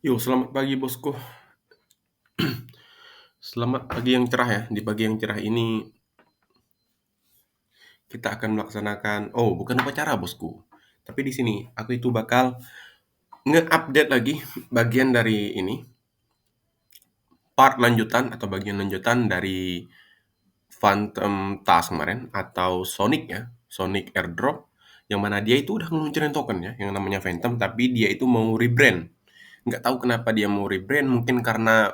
Yo, selamat pagi bosku. Selamat pagi yang cerah ya. Di pagi yang cerah ini kita akan melaksanakan, oh bukan upacara bosku. Tapi di sini aku itu bakal nge-update lagi bagian dari ini, part lanjutan atau bagian lanjutan dari Phantom Task kemarin atau Sonic ya, Sonic Airdrop yang mana dia itu udah ngeluncurin token ya, yang namanya Phantom, tapi dia itu mau rebrand. Nggak tahu kenapa dia mau rebrand, mungkin karena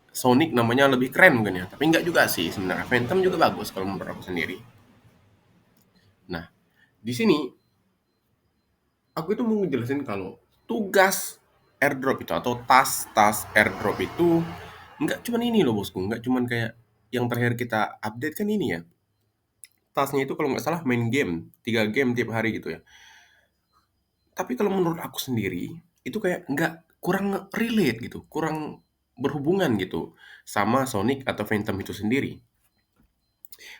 Sonic namanya lebih keren mungkin ya, tapi nggak juga sih sebenarnya. Phantom juga bagus kalau menurut aku sendiri. Nah, di sini aku itu mau ngejelasin kalau tugas airdrop itu atau tas-tas airdrop itu nggak cuman ini loh bosku, nggak cuman kayak yang terakhir kita update kan ini ya. Tasnya itu kalau nggak salah main game, 3 game tiap hari gitu ya. Tapi kalau menurut aku sendiri, itu kayak nggak kurang relate gitu, kurang berhubungan gitu sama Sonic atau Phantom itu sendiri.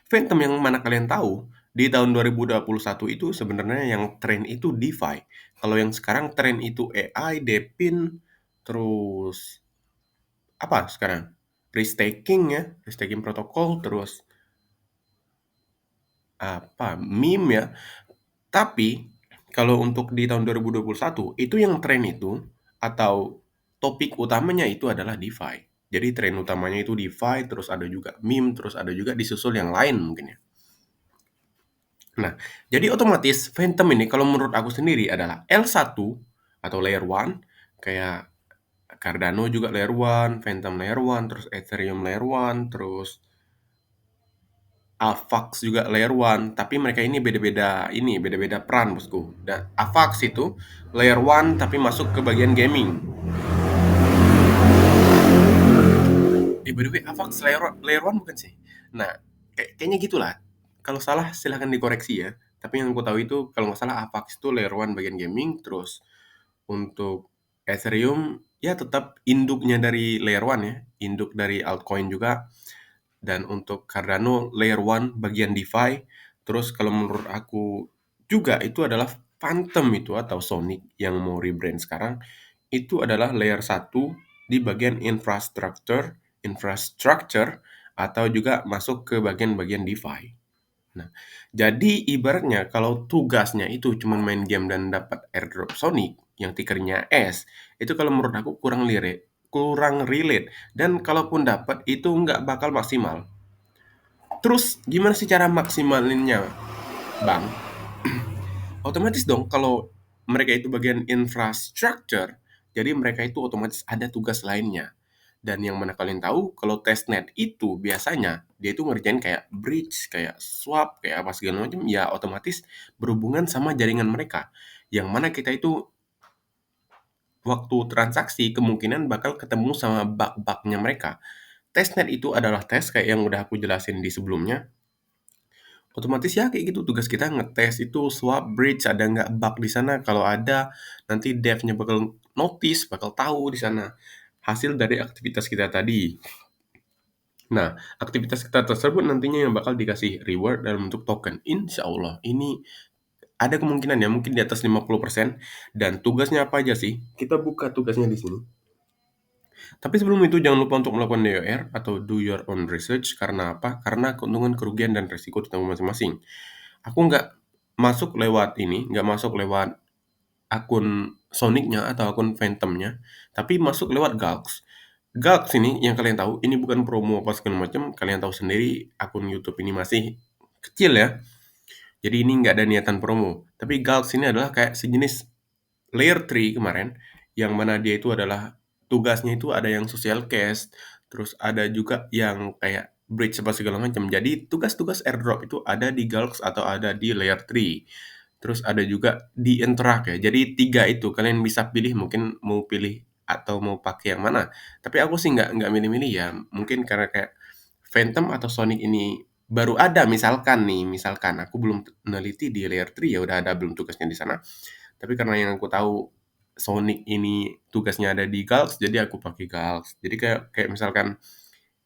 Phantom yang mana kalian tahu, di tahun 2021 itu sebenarnya yang tren itu DeFi. Kalau yang sekarang tren itu AI, Depin, terus apa sekarang? Restaking ya, restaking protokol, terus apa? Meme ya. Tapi kalau untuk di tahun 2021 itu yang tren itu atau topik utamanya itu adalah DeFi. Jadi tren utamanya itu DeFi, terus ada juga meme, terus ada juga disusul yang lain mungkin ya. Nah, jadi otomatis Phantom ini kalau menurut aku sendiri adalah L1 atau layer 1, kayak Cardano juga layer 1, Phantom layer 1, terus Ethereum layer 1, terus Avax juga layer 1, tapi mereka ini beda-beda peran bosku. Dan Avax itu layer 1 tapi masuk ke bagian gaming. By the way, Avax layer 1 bukan sih? Nah, kayaknya gitulah. Kalau salah silahkan dikoreksi ya. Tapi yang aku tahu itu kalau nggak salah Avax itu layer 1 bagian gaming, terus untuk Ethereum ya tetap induknya dari layer 1 ya, induk dari altcoin juga. Dan untuk Cardano layer 1 bagian DeFi. Terus kalau menurut aku juga itu adalah Phantom itu atau Sonic yang mau rebrand sekarang itu adalah layer 1 di bagian infrastructure atau juga masuk ke bagian-bagian DeFi. Nah, jadi ibaratnya kalau tugasnya itu cuma main game dan dapat airdrop Sonic yang tikernya S, itu kalau menurut aku kurang relate dan kalaupun dapat itu nggak bakal maksimal. Terus gimana sih cara maksimalinnya, Bang? Otomatis dong kalau mereka itu bagian infrastructure, jadi mereka itu otomatis ada tugas lainnya. Dan yang mana kalian tahu kalau testnet itu biasanya dia itu ngerjain kayak bridge, kayak swap, kayak apa segala macam, ya otomatis berhubungan sama jaringan mereka. Yang mana kita itu waktu transaksi kemungkinan bakal ketemu sama bug-bugnya mereka. Testnet itu adalah tes kayak yang udah aku jelasin di sebelumnya. Otomatis ya kayak gitu tugas kita ngetes itu swap bridge ada nggak bug di sana. Kalau ada nanti devnya bakal notice, bakal tahu di sana hasil dari aktivitas kita tadi. Nah, aktivitas kita tersebut nantinya yang bakal dikasih reward dalam bentuk token. Insya Allah, ini ada kemungkinan ya mungkin di atas 50%. Dan tugasnya apa aja sih? Kita buka tugasnya di sini. Tapi sebelum itu jangan lupa untuk melakukan DOR atau do your own research. Karena apa? Karena keuntungan, kerugian, dan risiko ditanggung masing-masing. Aku nggak masuk lewat akun Sonicnya atau akun Phantomnya, tapi masuk lewat Galx. Galx ini yang kalian tahu, ini bukan promo apa segala macam, kalian tahu sendiri akun YouTube ini masih kecil ya, jadi ini nggak ada niatan promo. Tapi Galx ini adalah kayak sejenis Layer 3 kemarin, yang mana dia itu adalah tugasnya itu ada yang social cast, terus ada juga yang kayak bridge apa segala macam. Jadi tugas-tugas airdrop itu ada di Galx atau ada di Layer 3. Terus ada juga di Interact ya. Jadi 3 itu kalian bisa pilih mungkin mau pilih atau mau pakai yang mana. Tapi aku sih nggak milih-milih ya. Mungkin karena kayak Phantom atau Sonic ini baru ada misalkan aku belum neliti di Layer 3 ya udah ada belum tugasnya di sana. Tapi karena yang aku tahu Sonic ini tugasnya ada di Galx, jadi aku pakai Galx. Jadi kayak kayak misalkan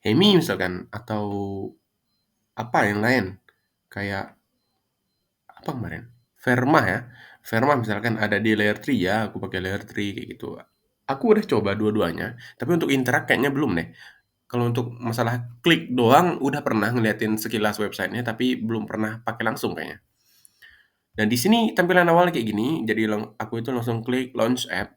Hemi misalkan atau apa yang lain kayak apa kemarin? Verma ya. Verma misalkan ada di layer 3 ya, aku pakai layer 3 kayak gitu. Aku udah coba dua-duanya, tapi untuk interact kayaknya belum deh. Kalau untuk masalah klik doang udah pernah ngeliatin sekilas websitenya, tapi belum pernah pakai langsung kayaknya. Dan di sini tampilan awal kayak gini, jadi aku itu langsung klik launch app,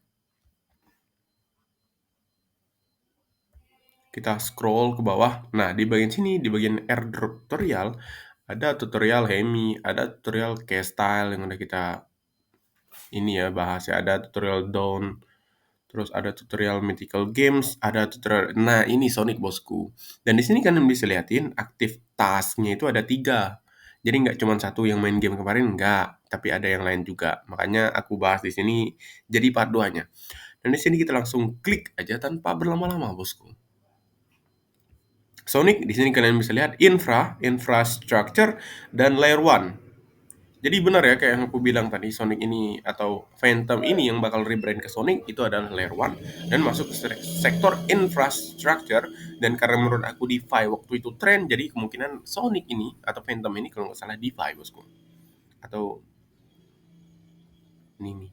kita scroll ke bawah. Nah, di bagian sini, di bagian airdrop tutorial, ada tutorial Hemi, ada tutorial case style yang udah kita ini ya bahas ya, ada tutorial Dawn, terus ada tutorial Mythical Games, ada tutorial. Nah, ini Sonic bosku. Dan di sini kalian bisa liatin aktif tasknya itu ada 3. Jadi nggak cuma satu yang main game kemarin, nggak, tapi ada yang lain juga. Makanya aku bahas di sini jadi part 2-nya. Dan di sini kita langsung klik aja tanpa berlama-lama, bosku. Sonic, di sini kalian bisa lihat infrastructure, dan layer 1. Jadi benar ya kayak yang aku bilang tadi, Sonic ini atau Phantom ini yang bakal rebrand ke Sonic itu adalah layer 1 dan masuk ke sektor infrastructure. Dan karena menurut aku DeFi waktu itu tren, jadi kemungkinan Sonic ini atau Phantom ini kalau nggak salah DeFi, bosku. Atau ini nih.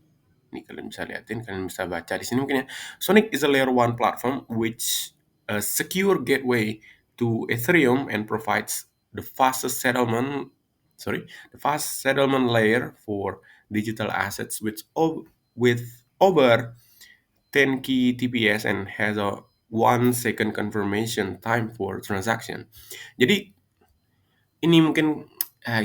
Ini kalian bisa liatin, kalian bisa baca di sini mungkin ya. Sonic is a layer 1 platform which a secure gateway to Ethereum and provides the fastest settlement the fast settlement layer for digital assets with over 10 key TPS and has a 1 second confirmation time for transaction. Jadi ini mungkin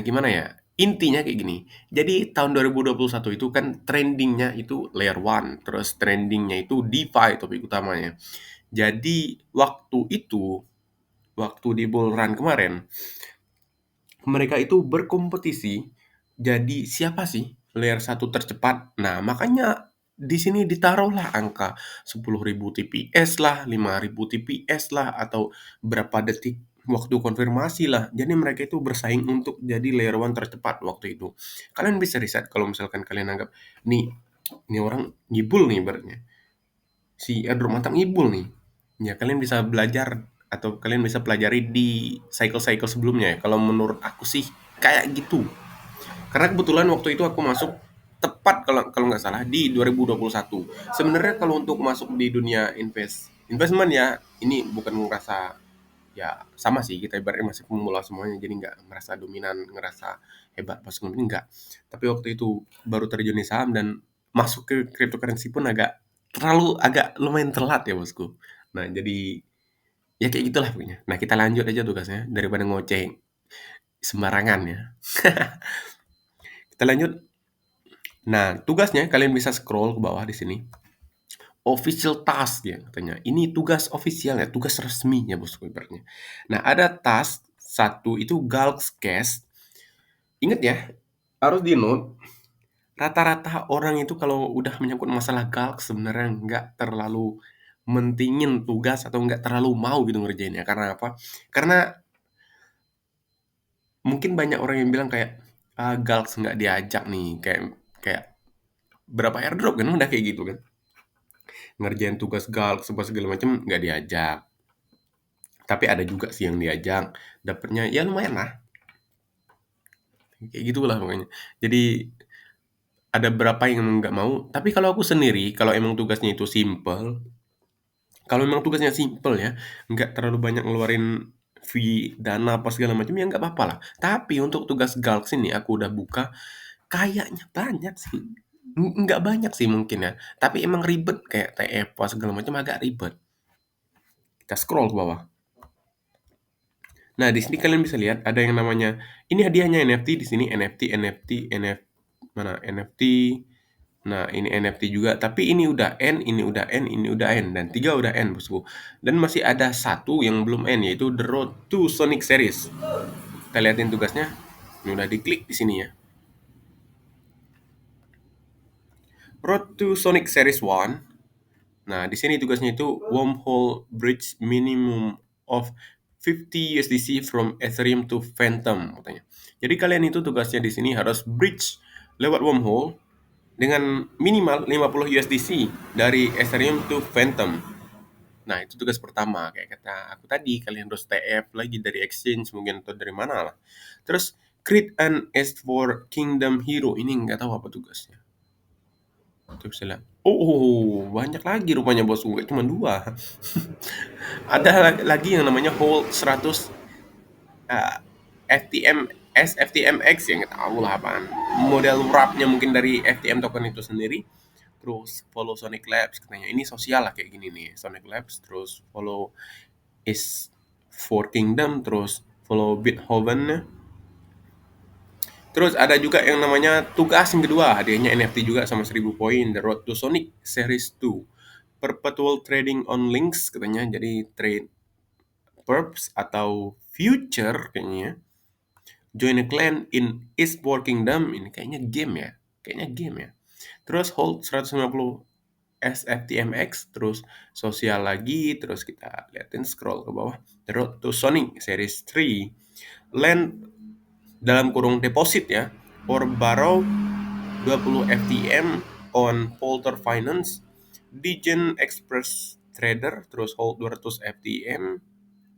gimana ya? Intinya kayak gini. Jadi tahun 2021 itu kan trendingnya itu layer 1, terus trendingnya itu DeFi topik utamanya. Jadi waktu di bull run kemarin, mereka itu berkompetisi. Jadi siapa sih layer 1 tercepat? Nah, makanya di sini ditaruhlah angka 10.000 TPS lah, 5.000 TPS lah, atau berapa detik waktu konfirmasi lah. Jadi mereka itu bersaing untuk jadi layer 1 tercepat waktu itu. Kalian bisa riset kalau misalkan kalian anggap, nih, ini orang ngibul nih ibaratnya. Si airdrop mantap ngibul nih. Ya, kalian bisa belajar atau kalian bisa pelajari di cycle-cycle sebelumnya ya. Kalau menurut aku sih kayak gitu. Karena kebetulan waktu itu aku masuk tepat kalau kalau nggak salah di 2021. Sebenarnya kalau untuk masuk di dunia investment ya, ini bukan ngerasa ya sama sih, kita ibaratnya masih pemula semuanya, jadi nggak merasa dominan, ngerasa hebat pas ini enggak. Tapi waktu itu baru terjun di saham dan masuk ke cryptocurrency pun agak lumayan telat ya bosku. Nah jadi ya kayak gitulah pokoknya. Nah kita lanjut aja tugasnya daripada ngoceh sembarangan ya. Kita lanjut. Nah, tugasnya kalian bisa scroll ke bawah di sini. Official task ya katanya. Ini tugas official ya, tugas resminya bosku ibaratnya. Nah, ada task satu itu Galx Cash. Ingat ya, harus di note. Rata-rata orang itu kalau udah menyangkut masalah Galx sebenarnya nggak terlalu mentingin tugas atau nggak terlalu mau gitu ngerjainnya. Karena apa? Karena mungkin banyak orang yang bilang kayak, ah, Galx nggak diajak nih, kayak kayak berapa airdrop kan udah kayak gitu kan. Ngerjain tugas galak segala macam nggak diajak. Tapi ada juga sih yang diajak, dapetnya ya lumayan lah, kayak gitulah pokoknya. Jadi ada berapa yang nggak mau, tapi kalau aku sendiri, kalau emang tugasnya itu simple, kalau emang tugasnya simple ya, nggak terlalu banyak ngeluarin fee, dana apa segala macam, ya nggak apa-apa lah. Tapi untuk tugas galak sini aku udah buka, kayaknya banyak sih. Nggak banyak sih mungkin ya, tapi emang ribet kayak TF apa segala macam agak ribet. Kita scroll ke bawah. Nah, di sini kalian bisa lihat ada yang namanya ini hadiahnya NFT di sini mana NFT. Nah, ini NFT juga, tapi ini udah N, ini udah N, ini udah N dan 3 udah N, Bosku. Dan masih ada satu yang belum N yaitu The Road to Sonic Series. Kita lihatin tugasnya. Ini udah diklik di sini ya. Road to Sonic Series 1. Nah, di sini tugasnya itu wormhole bridge minimum of 50 USDC from Ethereum to Phantom katanya. Jadi kalian itu tugasnya di sini harus bridge lewat wormhole dengan minimal 50 USDC dari Ethereum to Phantom. Nah, itu tugas pertama kayak kata aku tadi, kalian harus TF lagi dari exchange mungkin atau dari mana lah. Terus create an S for Kingdom Hero ini nggak tahu apa tugasnya. Itu bisa lihat. Oh, banyak lagi rupanya bosku, nggak cuma dua. Ada lagi yang namanya Hold 100 uh, FTM SFTMX yang nggak tahu lah apaan. Model wrapnya mungkin dari FTM token itu sendiri. Terus follow Sonic Labs katanya. Ini sosial lah kayak gini nih. Sonic Labs terus follow is for Kingdom terus follow Beethoven. Terus ada juga yang namanya tugas yang kedua, hadiahnya NFT juga sama 1000 poin, The Road to Sonic Series 2. Perpetual trading on links katanya, jadi trade perps atau future kayaknya. Join a clan in Eastport Kingdom, ini kayaknya game ya. Kayaknya game ya. Terus hold 150 SFTMX, terus sosial lagi, terus kita liatin scroll ke bawah. The Road to Sonic Series 3. Land dalam kurung deposit ya, or borrow 20 FTM on Polter Finance, Digen Express Trader, terus hold 200 FTM,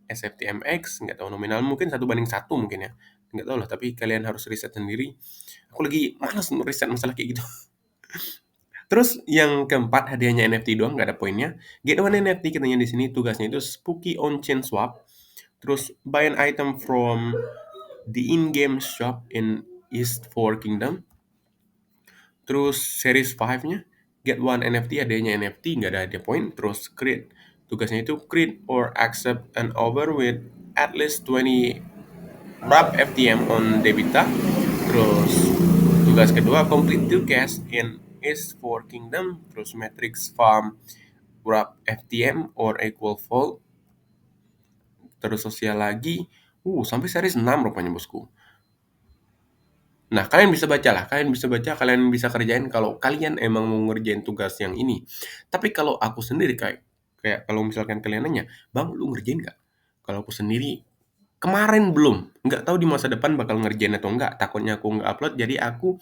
SFTMX, nggak tahu nominal, mungkin 1 banding 1 mungkin ya. Nggak tahu lah, tapi kalian harus riset sendiri. Aku lagi malas riset masalah kayak gitu. Terus yang keempat hadiahnya NFT doang, nggak ada poinnya. Get one NFT katanya di sini tugasnya itu Spooky on Chain Swap. Terus buy an item from the in-game shop in East Four Kingdom. Terus series 5-nya get one NFT, adanya NFT nggak ada hadiah poin. Terus create, tugasnya itu create or accept an offer with at least 20 wrap FTM on Debita. Terus tugas kedua complete two cash in is for Kingdom. Terus matrix farm wrap FTM or equal fold. Terus sosial lagi sampai series 6 rupanya bosku. Nah, kalian bisa baca lah, kalian bisa baca, kalian bisa kerjain kalau kalian emang mau ngerjain tugas yang ini. Tapi kalau aku sendiri kayak kayak kalau misalkan kalian nanya, "Bang, lu ngerjain nggak?" Kalau aku sendiri kemarin belum, nggak tahu di masa depan bakal ngerjain atau enggak. Takutnya aku nggak upload, jadi aku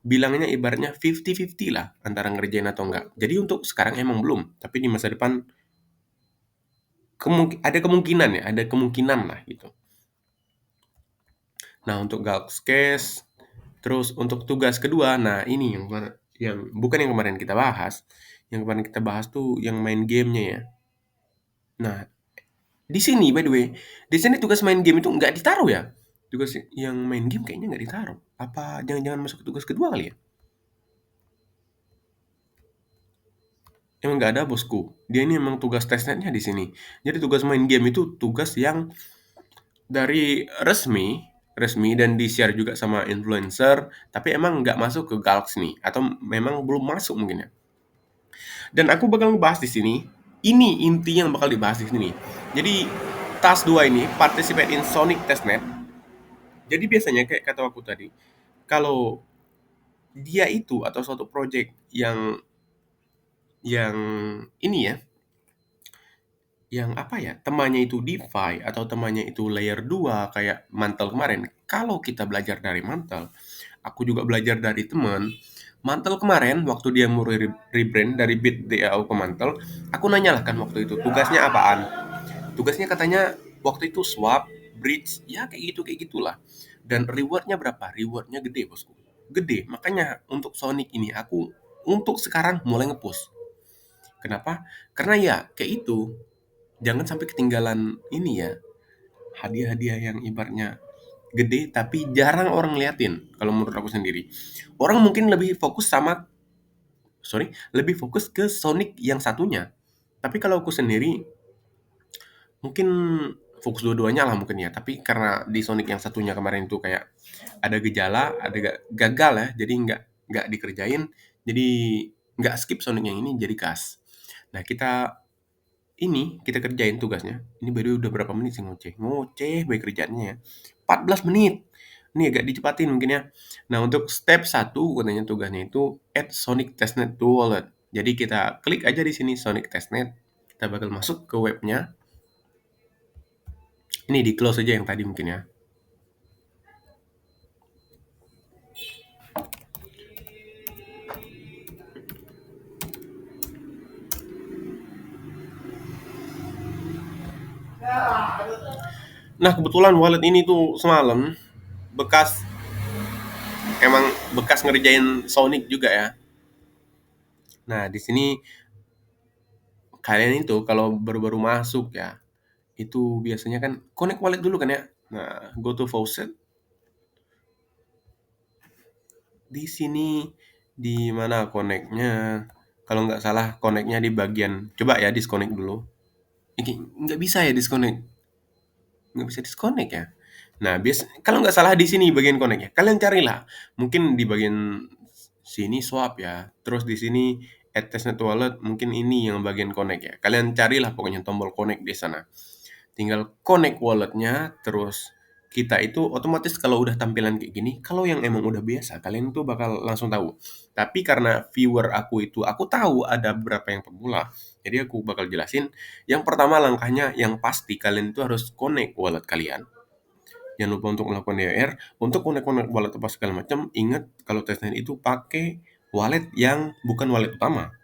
bilangnya ibaratnya 50-50 lah antara ngerjain atau enggak. Jadi untuk sekarang emang belum, tapi di masa depan ada kemungkinan ya, ada kemungkinan lah gitu. Nah, untuk Galx Case, terus untuk tugas kedua, nah ini yang bukan yang kemarin kita bahas. Yang kemarin kita bahas tuh yang main gamenya ya. Nah, di sini by the way, di sini tugas main game itu nggak ditaruh ya. Tugas yang main game kayaknya nggak ditaruh. Apa jangan-jangan masuk ke tugas kedua kali ya? Emang nggak ada bosku. Dia ini emang tugas testnetnya di sini. Jadi tugas main game itu tugas yang dari resmi dan di-share juga sama influencer, tapi emang nggak masuk ke Galx nih, atau memang belum masuk mungkin ya. Dan aku bakal ngebahas di sini, ini inti yang bakal dibahas di sini. Jadi task 2 ini participate in Sonic Testnet. Jadi biasanya kayak kata aku tadi, kalau dia itu atau suatu project yang ini ya, yang apa ya, temannya itu DeFi atau temannya itu layer 2 kayak Mantel kemarin. Kalau kita belajar dari Mantel, aku juga belajar dari teman. Mantel kemarin waktu dia mau rebrand dari BitDAO ke Mantel, aku nanya lah kan waktu itu tugasnya apaan. Tugasnya katanya waktu itu swap, bridge, ya kayak gitulah. Dan rewardnya berapa? Rewardnya gede bosku. Gede. Makanya untuk Sonic ini aku untuk sekarang mulai ngepush. Kenapa? Karena ya kayak itu, jangan sampai ketinggalan ini ya, hadiah-hadiah yang ibaratnya gede tapi jarang orang liatin kalau menurut aku sendiri. Orang mungkin lebih fokus lebih fokus ke Sonic yang satunya. Tapi kalau aku sendiri mungkin fokus dua-duanya lah mungkin ya. Tapi karena di Sonic yang satunya kemarin itu kayak ada gejala, ada gagal ya, jadi nggak dikerjain, jadi nggak skip Sonic yang ini jadi gas. Nah kita kerjain tugasnya. Ini baru udah berapa menit sih ngoceh? Ngoceh baik kerjaannya ya. 14 menit. Ini agak dicepatin mungkin ya. Nah, untuk step 1 katanya tugasnya itu add Sonic Testnet to wallet. Jadi kita klik aja di sini Sonic Testnet. Kita bakal masuk ke webnya. Ini di close aja yang tadi mungkin ya. Nah, kebetulan wallet ini tuh semalam bekas emang bekas ngerjain Sonic juga ya. Nah, di sini kalian itu kalau baru-baru masuk ya, itu biasanya kan connect wallet dulu kan ya. Nah, go to faucet. Di sini di mana connect-nya? Kalau nggak salah connect-nya di bagian, coba ya disconnect dulu. Ini nggak bisa ya disconnect, nggak bisa disconnect ya. Nah, kalau nggak salah di sini bagian connect ya. Kalian carilah, mungkin di bagian sini swap ya. Terus di sini add testnet wallet, mungkin ini yang bagian connect ya. Kalian carilah pokoknya tombol connect di sana. Tinggal connect walletnya, terus kita itu otomatis kalau udah tampilan kayak gini, kalau yang emang udah biasa, kalian tuh bakal langsung tahu. Tapi karena viewer aku itu, aku tahu ada beberapa yang pemula, jadi aku bakal jelasin. Yang pertama langkahnya, yang pasti kalian itu harus connect wallet kalian. Jangan lupa untuk melakukan DRR. Untuk connect wallet apa segala macam, ingat kalau testnet itu pakai wallet yang bukan wallet utama.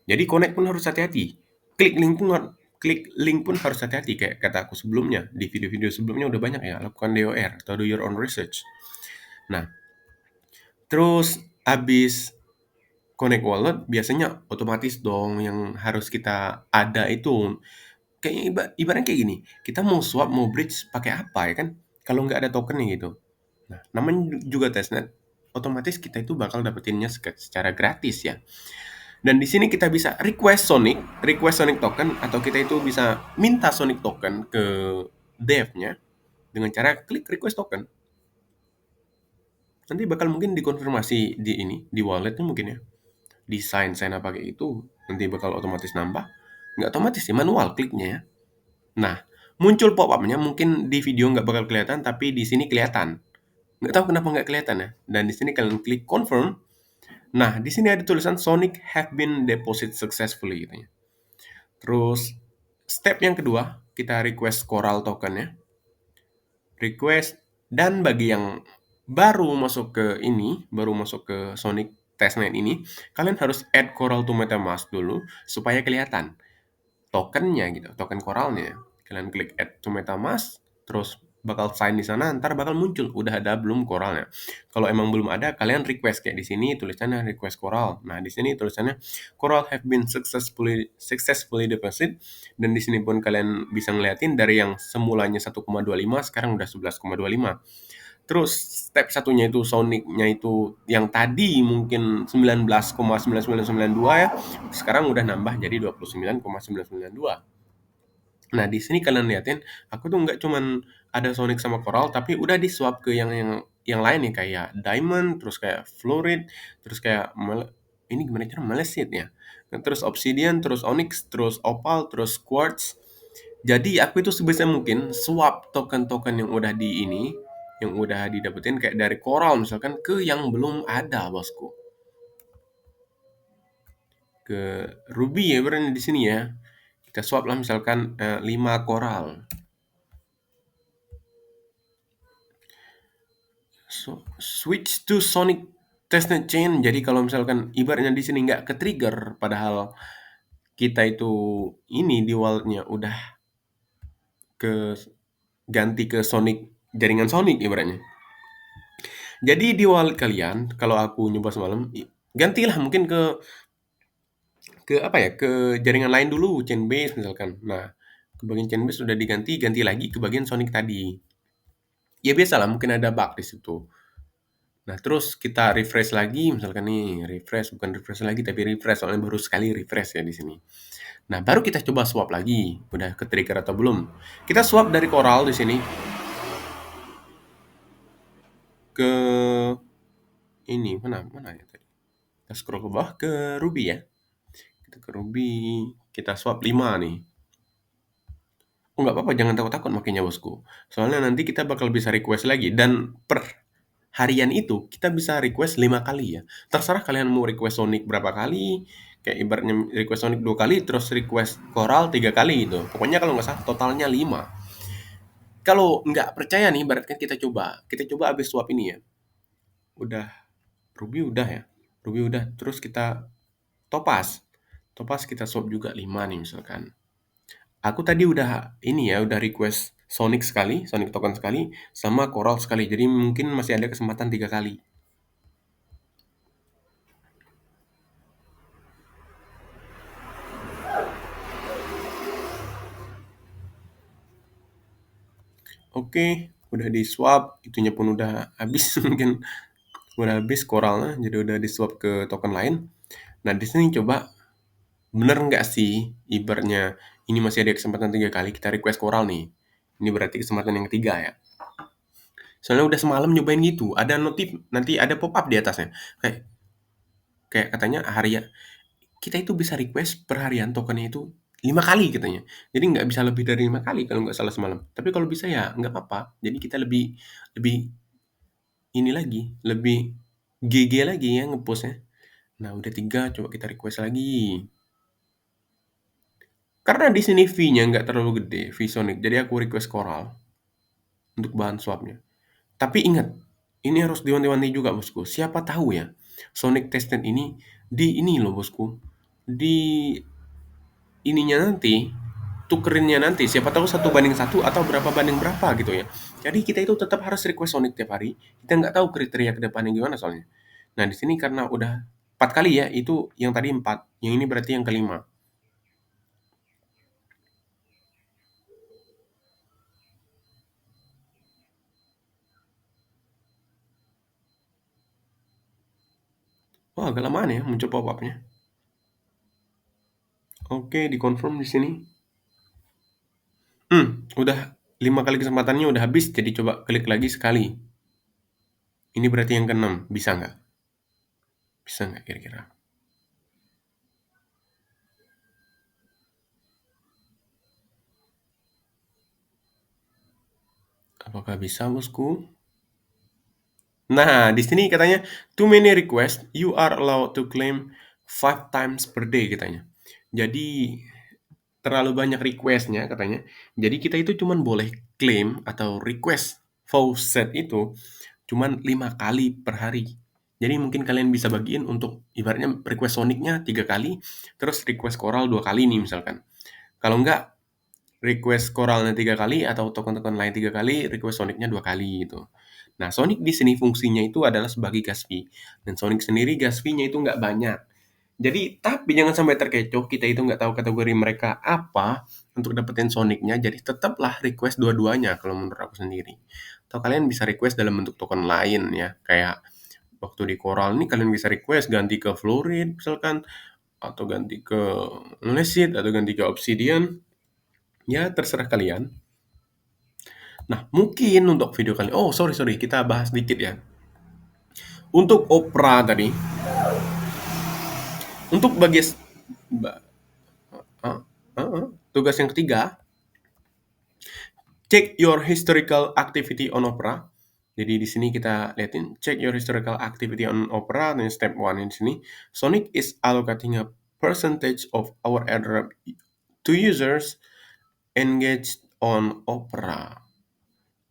Jadi connect pun harus hati-hati. Klik link pun klik link pun harus hati-hati kayak kata aku sebelumnya. Di video-video sebelumnya udah banyak ya, lakukan DOR atau do your own research. Nah, terus habis connect wallet biasanya otomatis dong yang harus kita ada itu kayak ibaratnya kayak gini. Kita mau swap, mau bridge pakai apa ya kan? Kalau nggak ada tokennya gitu. Nah, namanya juga testnet, otomatis kita itu bakal dapetinnya secara gratis ya. Dan di sini kita bisa request Sonic token, atau kita itu bisa minta Sonic token ke dev-nya dengan cara klik request token. Nanti bakal mungkin dikonfirmasi di ini, di walletnya mungkin ya. Di sign apa kayak itu, nanti bakal otomatis nambah. Nggak otomatis sih, manual kliknya ya. Nah, muncul pop-up-nya mungkin di video nggak bakal kelihatan, tapi di sini kelihatan. Nggak tahu kenapa nggak kelihatan ya. Dan di sini kalian klik confirm. Nah, di sini ada tulisan Sonic have been deposit successfully gitu ya. Terus step yang kedua, kita request Coral token ya. Request, dan bagi yang baru masuk ke ini, baru masuk ke Sonic Testnet ini, kalian harus add Coral to MetaMask dulu supaya kelihatan tokennya gitu, token koralnya. Kalian klik add to MetaMask, terus bakal sign di sana, ntar bakal muncul udah ada belum koralnya. Kalau emang belum ada, kalian request kayak di sini tulisannya request coral. Nah, di sini tulisannya coral have been successfully deposit, dan di sini pun kalian bisa ngeliatin dari yang semulanya 1,25 sekarang udah 11,25. Terus step satunya itu Sonicnya itu yang tadi mungkin 19,9992 ya, sekarang udah nambah jadi 29,992. Nah, di sini kalian liatin, aku tuh nggak cuman ada Sonic sama Coral, tapi udah di-swap ke yang lain nih, kayak Diamond, terus kayak Fluorite, terus kayak ini gimana cara Malesit ya? Nah, terus Obsidian, terus Onyx, terus Opal, terus Quartz. Jadi aku itu sebisa mungkin swap token-token yang udah di ini, yang udah didapetin kayak dari Coral misalkan ke yang belum ada, Bosku. Ke Ruby ya berarti di sini ya. Kita swap lah misalkan 5 Coral. So, switch to Sonic Testnet Chain. Jadi kalau misalkan ibaratnya di sini nggak ke-trigger, padahal kita itu ini di walletnya udah ke ganti ke Sonic, jaringan Sonic ibaratnya. Jadi di wallet kalian, kalau aku nyoba semalam, gantilah mungkin ke apa ya, ke jaringan lain dulu, Chainbase misalkan. Nah, ke bagian Chainbase sudah diganti, ganti lagi ke bagian Sonic tadi. Ya biasalah, mungkin ada bug di situ. Nah, terus kita refresh lagi, misalkan nih, refresh, bukan refresh lagi, tapi refresh, soalnya baru sekali refresh ya di sini. Nah, baru kita coba swap lagi, udah ke trigger atau belum. Kita swap dari Coral di sini ke ini, mana mana ya tadi. Kita scroll ke bawah ke Ruby ya. Kita ke Ruby, kita swap 5 nih. Oh, nggak apa-apa, jangan takut-takut makanya bosku. Soalnya nanti kita bakal bisa request lagi, dan per harian itu kita bisa request 5 kali ya. Terserah kalian mau request Sonic berapa kali, kayak ibaratnya request Sonic 2 kali, terus request Coral 3 kali gitu. Pokoknya kalau nggak salah totalnya 5. Kalau nggak percaya nih, ibaratkan kita coba abis swap ini ya. Udah, Ruby udah ya. Ruby udah, terus kita Topaz. Topaz kita swap juga 5 nih misalkan. Aku tadi udah ini ya, udah request Sonic sekali, Sonic token sekali, sama Coral sekali. Jadi mungkin masih ada kesempatan 3 kali. Oke, udah di-swap, itunya pun udah habis mungkin udah habis koralnya, jadi udah di-swap ke token lain. Nah, di sini coba bener nggak sih ibaratnya ini masih ada kesempatan 3 kali kita request koral nih. Ini berarti kesempatan yang ketiga ya. Soalnya udah semalam nyobain gitu, ada notif, nanti ada pop up di atasnya. Kayak kayak katanya kita itu bisa request per harian tokennya itu 5 kali katanya. Jadi nggak bisa lebih dari 5 kali kalau nggak salah semalam. Tapi kalau bisa ya nggak apa-apa. Jadi kita lebih lebih ini lagi, lebih GG lagi ya ngepost-nya. Nah, udah 3 coba kita request lagi. Karena di sini fee-nya nggak terlalu gede, fee Sonic, jadi aku request Coral untuk bahan swap-nya. Tapi ingat, ini harus diwanti-wanti juga bosku. Siapa tahu ya, Sonic Testnet ini di ini loh bosku, di ininya nanti, tukerinnya nanti, siapa tahu 1 banding 1 atau berapa banding berapa gitu ya. Jadi kita itu tetap harus request Sonic tiap hari. Kita nggak tahu kriteria ke depannya gimana soalnya. Nah di sini karena udah 4 kali ya, itu yang tadi 4, yang ini berarti yang kelima. Wah agak lama ya muncul pop-up-nya. Oke, dikonfirm di sini. Udah 5 kali kesempatannya udah habis, jadi coba klik lagi sekali. Ini berarti yang keenam, bisa nggak? Bisa nggak kira-kira? Apakah bisa, bosku? Nah, di sini katanya, too many requests, you are allowed to claim 5 times per day katanya. Jadi, terlalu banyak requestnya katanya. Jadi kita itu cuman boleh claim atau request faucet itu cuman 5 kali per hari. Jadi mungkin kalian bisa bagiin untuk ibaratnya request Sonicnya 3 kali, terus request Coral 2 kali nih misalkan. Kalau enggak, request Coralnya 3 kali atau token-token lain 3 kali, request Sonicnya 2 kali gitu. Nah, Sonic di sini fungsinya itu adalah sebagai gas fee. Dan Sonic sendiri gas fee-nya itu nggak banyak. Jadi, tapi jangan sampai terkecoh, kita itu nggak tahu kategori mereka apa untuk dapetin Sonicnya, jadi tetaplah request dua-duanya kalau menurut aku sendiri. Atau kalian bisa request dalam bentuk token lain ya, kayak waktu di Coral ini kalian bisa request ganti ke Fluoride misalkan, atau ganti ke Lesit, atau ganti ke Obsidian, ya terserah kalian. Nah, mungkin untuk video kali oh sorry sorry, kita bahas dikit ya. Untuk Opera tadi, untuk bagian tugas yang ketiga, check your historical activity on Opera. Jadi di sini kita lihatin check your historical activity on Opera dan step 1 di sini. Sonic is allocating a percentage of our airdrop to users engaged on Opera.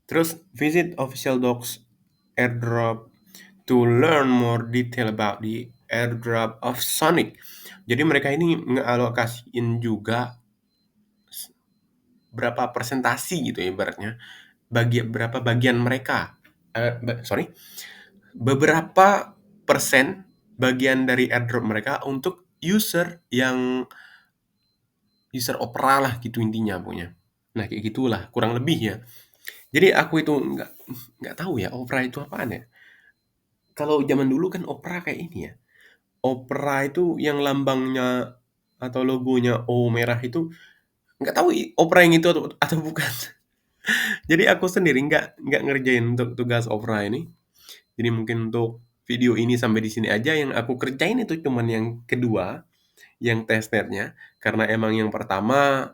Terus visit official docs airdrop to learn more detail about the airdrop of Sonic. Jadi mereka ini ngealokasiin juga berapa presentasi gitu ya ibaratnya, berapa bagian mereka, sorry, beberapa persen bagian dari airdrop mereka untuk user Opera lah gitu intinya punya. Nah kayak gitulah kurang lebih ya. Jadi aku itu nggak tahu ya Opera itu apaan ya. Kalau zaman dulu kan Opera kayak ini ya. Opera itu yang lambangnya atau logonya O merah itu nggak tahu Opera yang itu atau bukan. Jadi aku sendiri nggak ngerjain untuk tugas Opera ini. Jadi mungkin untuk video ini sampai di sini aja, yang aku kerjain itu cuman yang kedua, yang testnetnya, karena emang yang pertama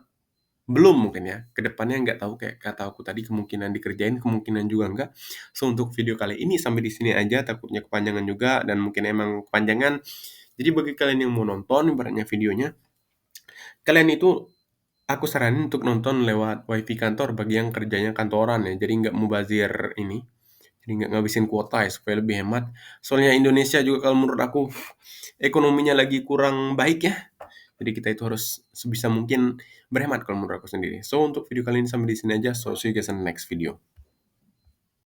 belum mungkin ya. Kedepannya nggak tahu kayak kata aku tadi kemungkinan dikerjain, kemungkinan juga enggak. So untuk video kali ini sampai di sini aja, takutnya kepanjangan juga dan mungkin emang kepanjangan. Jadi bagi kalian yang mau nonton ibaratnya videonya, kalian itu aku saranin untuk nonton lewat WiFi kantor bagi yang kerjanya kantoran ya. Jadi nggak mubazir ini. Jadi nggak ngabisin kuota ya supaya lebih hemat. Soalnya Indonesia juga kalau menurut aku ekonominya lagi kurang baik ya. Jadi kita itu harus sebisa mungkin berhemat kalau menurut aku sendiri. So untuk video kali ini sampai di sini aja. So see you guys in the next video.